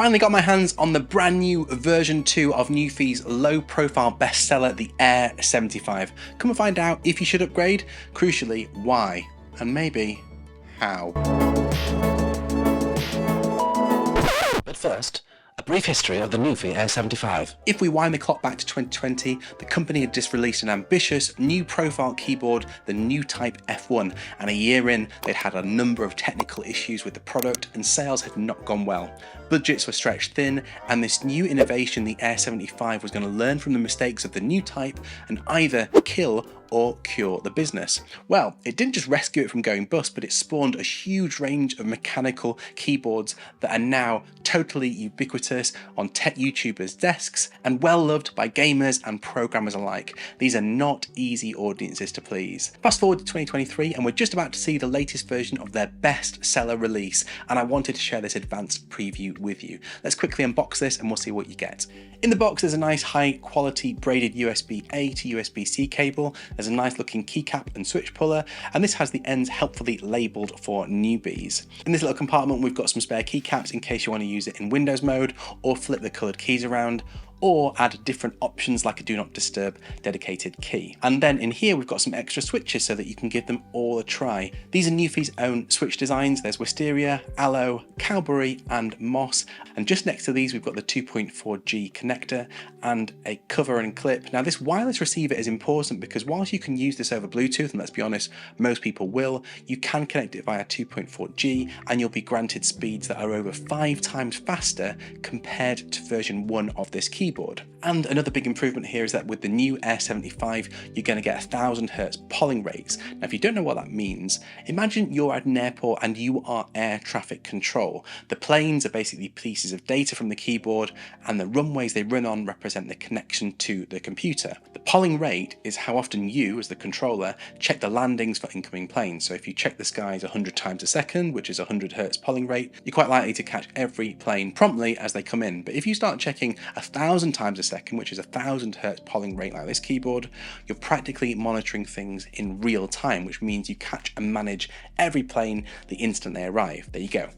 Finally got my hands on the brand new version 2 of Nuphy's low profile bestseller, the Air75. Come and find out if you should upgrade, crucially why, and maybe how. But first, a brief history of the Nuphy Air75. If we wind the clock back to 2020, the company had just released an ambitious new profile keyboard, the new Type F1, and a year in they'd had a number of technical issues with the product and sales had not gone well. Budgets were stretched thin, and this new innovation, the Air75, was going to learn from the mistakes of the new type and either kill or cure the business. Well, it didn't just rescue it from going bust, but it spawned a huge range of mechanical keyboards that are now totally ubiquitous on tech YouTubers' desks and well loved by gamers and programmers alike. These are not easy audiences to please. Fast forward to 2023 and we're just about to see the latest version of their best seller release, and I wanted to share this advanced preview with you. Let's quickly unbox this and we'll see what you get. In the box there's a nice high quality braided USB-A to USB-C cable. There's a nice looking keycap and switch puller, and this has the ends helpfully labelled for newbies. In this little compartment we've got some spare keycaps in case you want to use it in Windows mode or flip the coloured keys around, or add different options like a do not disturb dedicated key. And then in here we've got some extra switches so that you can give them all a try. These are Nuphy's own switch designs. There's Wisteria, Aloe, Cowberry and Moss, and just next to these we've got the 2.4G connector and a cover and clip. Now this wireless receiver is important because whilst you can use this over Bluetooth, and let's be honest, most people will, you can connect it via 2.4G and you'll be granted speeds that are over 5 times faster compared to version 1 of this keyboard. And another big improvement here is that with the new Air75 you're going to get 1000Hz polling rates. Now if you don't know what that means, imagine you're at an airport and you are air traffic control. The planes are basically pieces of data from the keyboard and the runways they run on represent the connection to the computer. The polling rate is how often you, as the controller, check the landings for incoming planes. So if you check the skies 100 times a second, which is 100Hz polling rate, you're quite likely to catch every plane promptly as they come in. But if you start checking 1000 times a second, which is 1000Hz polling rate like this keyboard, you're practically monitoring things in real time, which means you catch and manage every plane the instant they arrive. There you go.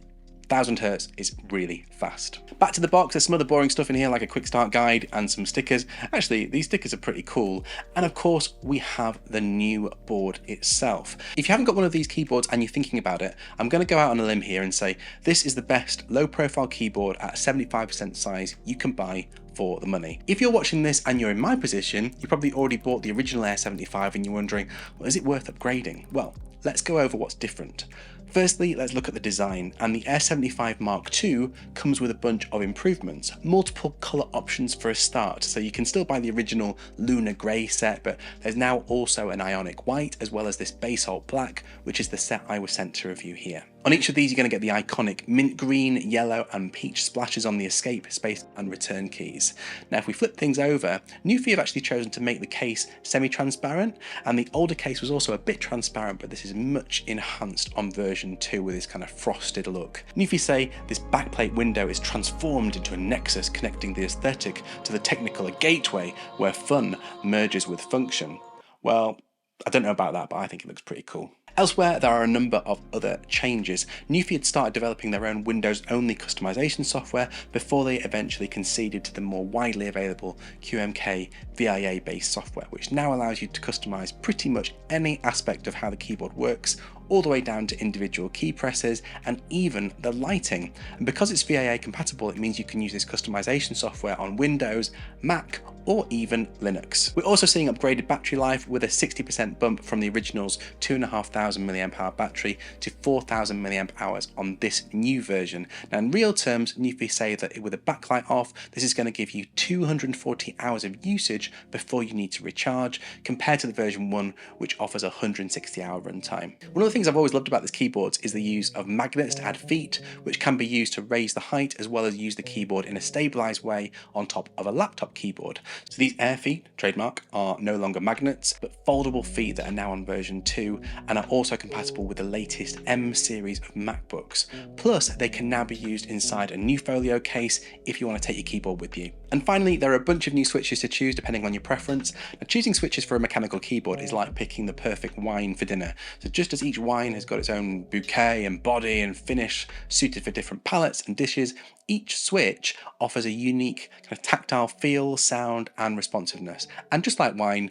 1000Hz is really fast. Back to the box, there's some other boring stuff in here like a quick start guide and some stickers. Actually, these stickers are pretty cool. And of course, we have the new board itself. If you haven't got one of these keyboards and you're thinking about it, I'm going to go out on a limb here and say this is the best low profile keyboard at 75% size you can buy for the money. If you're watching this and you're in my position, you probably already bought the original Air75 and you're wondering, well, is it worth upgrading? Well, let's go over what's different. Firstly, let's look at the design, and the Air75 Mark II comes with a bunch of improvements. Multiple colour options for a start, so you can still buy the original Lunar Grey set, but there's now also an Ionic White as well as this Basalt Black, which is the set I was sent to review here. On each of these you're going to get the iconic mint green, yellow and peach splashes on the escape, space and return keys. Now if we flip things over, Nuphy have actually chosen to make the case semi-transparent, and the older case was also a bit transparent, but this is much enhanced on version 2 with this kind of frosted look. Nuphy say this backplate window is transformed into a nexus connecting the aesthetic to the technical, a gateway where fun merges with function. Well, I don't know about that, but I think it looks pretty cool. Elsewhere, there are a number of other changes. Nuphy had started developing their own Windows-only customization software before they eventually conceded to the more widely available QMK VIA-based software, which now allows you to customize pretty much any aspect of how the keyboard works, all the way down to individual key presses and even the lighting. And because it's VIA compatible, it means you can use this customization software on Windows, Mac, or even Linux. We're also seeing upgraded battery life with a 60% bump from the original's 2,500 mAh battery to 4,000 mAh on this new version. Now in real terms, Nuphy say that with a backlight off, this is going to give you 240 hours of usage before you need to recharge, compared to the version 1, which offers a 160-hour runtime. One of the things I've always loved about this keyboard is the use of magnets to add feet, which can be used to raise the height as well as use the keyboard in a stabilized way on top of a laptop keyboard. So these Air feet, trademark, are no longer magnets, but foldable feet that are now on version 2 and are also compatible with the latest M series of MacBooks. Plus, they can now be used inside a new folio case if you want to take your keyboard with you. And finally, there are a bunch of new switches to choose depending on your preference. Now, choosing switches for a mechanical keyboard is like picking the perfect wine for dinner. So just as each wine has got its own bouquet and body and finish suited for different palates and dishes, each switch offers a unique kind of tactile feel, sound and responsiveness. And just like wine,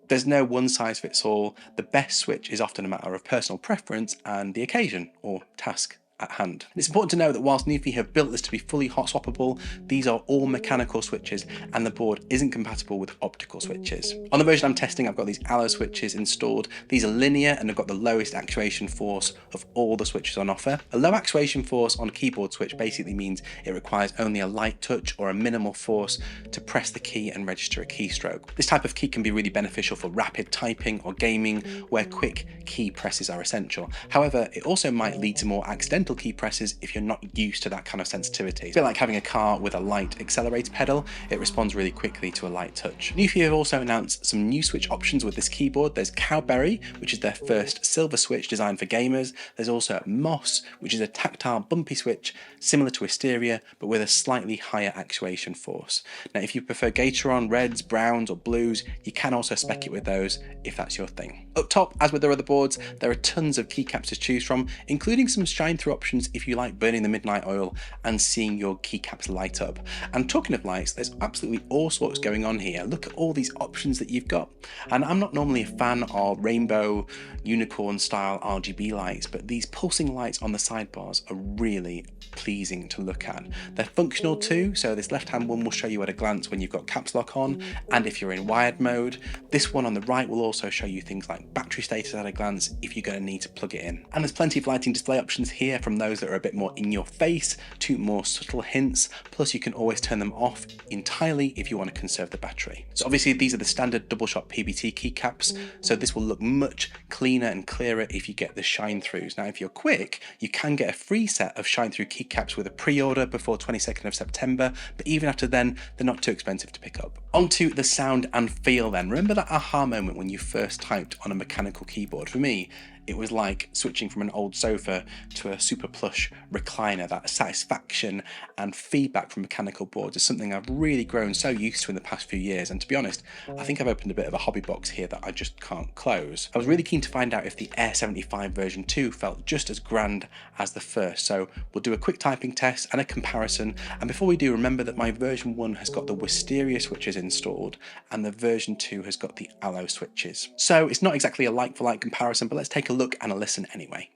there's no one size fits all. The best switch is often a matter of personal preference and the occasion or task at hand. It's important to know that whilst Nuphy have built this to be fully hot swappable, these are all mechanical switches and the board isn't compatible with optical switches. On the version I'm testing, I've got these alloy switches installed. These are linear and have got the lowest actuation force of all the switches on offer. A low actuation force on a keyboard switch basically means it requires only a light touch or a minimal force to press the key and register a keystroke. This type of key can be really beneficial for rapid typing or gaming where quick key presses are essential. However, it also might lead to more accidental key presses if you're not used to that kind of sensitivity. It's a bit like having a car with a light accelerator pedal. It responds really quickly to a light touch. Nuphy have also announced some new switch options with this keyboard. There's Cowberry, which is their first silver switch designed for gamers. There's also Moss, which is a tactile bumpy switch similar to Wisteria but with a slightly higher actuation force. Now if you prefer Gateron, reds, browns or blues, you can also spec it with those if that's your thing. Up top, as with their other boards, there are tons of keycaps to choose from, including some shine through options if you like burning the midnight oil and seeing your keycaps light up. And talking of lights, there's absolutely all sorts going on here. Look at all these options that you've got. And I'm not normally a fan of rainbow, unicorn style RGB lights, but these pulsing lights on the sidebars are really pleasing to look at. They're functional too, so this left hand one will show you at a glance when you've got caps lock on, and if you're in wired mode. This one on the right will also show you things like battery status at a glance if you're going to need to plug it in. And there's plenty of lighting display options here, from those that are a bit more in your face to more subtle hints, plus you can always turn them off entirely if you want to conserve the battery. So obviously these are the standard double shot PBT keycaps, so this will look much cleaner and clearer if you get the shine throughs. Now if you're quick, you can get a free set of shine through keycaps with a pre-order before 22nd of September, but even after then they're not too expensive to pick up. Onto the sound and feel then. Remember that aha moment when you first typed on a mechanical keyboard? For me, it was like switching from an old sofa to a super plush recliner. That satisfaction and feedback from mechanical boards is something I've really grown so used to in the past few years, and to be honest, I think I've opened a bit of a hobby box here that I just can't close. I was really keen to find out if the Air75 version 2 felt just as grand as the first, so we'll do a quick typing test and a comparison. And before we do, remember that my version 1 has got the Wisteria switches installed and the version 2 has got the alloy switches. So it's not exactly a like for like comparison, but let's take a look and a listen anyway.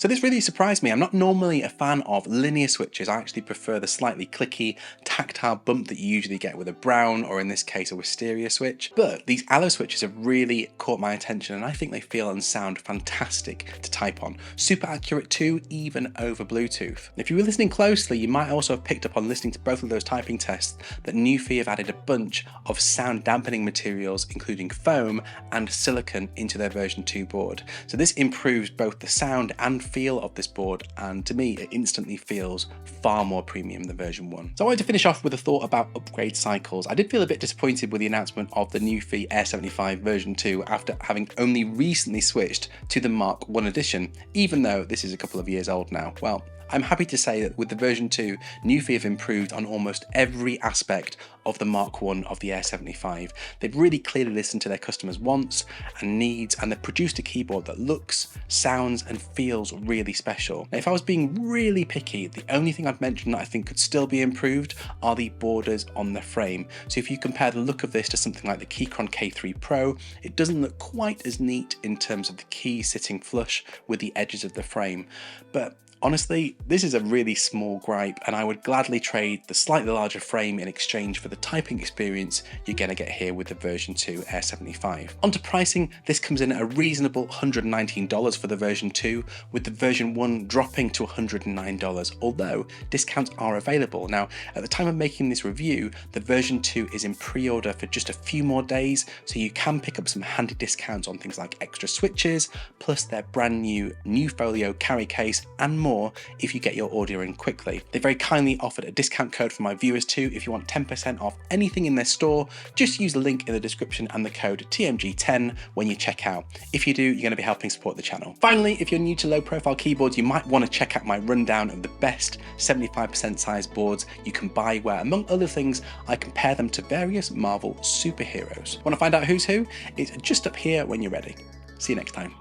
So this really surprised me. I'm not normally a fan of linear switches. I actually prefer the slightly clicky, tactile bump that you usually get with a brown, or in this case a Wisteria switch. But these alloy switches have really caught my attention, and I think they feel and sound fantastic to type on. Super accurate too, even over Bluetooth. If you were listening closely, you might also have picked up on listening to both of those typing tests that Nuphy have added a bunch of sound dampening materials, including foam and silicone, into their version 2 board. So this improves both the sound and feel of this board, and to me it instantly feels far more premium than version 1. So I wanted to finish off with a thought about upgrade cycles. I did feel a bit disappointed with the announcement of the Nuphy Air75 version 2 after having only recently switched to the Mark 1 edition, even though this is a couple of years old now. Well, I'm happy to say that with the version 2, Nuphy have improved on almost every aspect of the Mark 1 of the Air75. They've really clearly listened to their customers' wants and needs, and they've produced a keyboard that looks, sounds and feels really special. Now, if I was being really picky, the only thing I'd mention that I think could still be improved are the borders on the frame. So if you compare the look of this to something like the Keychron K3 Pro, it doesn't look quite as neat in terms of the keys sitting flush with the edges of the frame. But Honestly, this is a really small gripe, and I would gladly trade the slightly larger frame in exchange for the typing experience you're going to get here with the version 2 Air 75. Onto pricing, this comes in at a reasonable $119 for the version 2, with the version 1 dropping to $109, although discounts are available. Now, at the time of making this review, the version 2 is in pre-order for just a few more days, so you can pick up some handy discounts on things like extra switches, plus their brand new folio carry case, and more if you get your order in quickly. They very kindly offered a discount code for my viewers too. If you want 10% off anything in their store, just use the link in the description and the code TMG10 when you check out. If you do, you're going to be helping support the channel. Finally, if you're new to low profile keyboards, you might want to check out my rundown of the best 75% size boards you can buy, where among other things, I compare them to various Marvel superheroes. Want to find out who's who? It's just up here when you're ready. See you next time.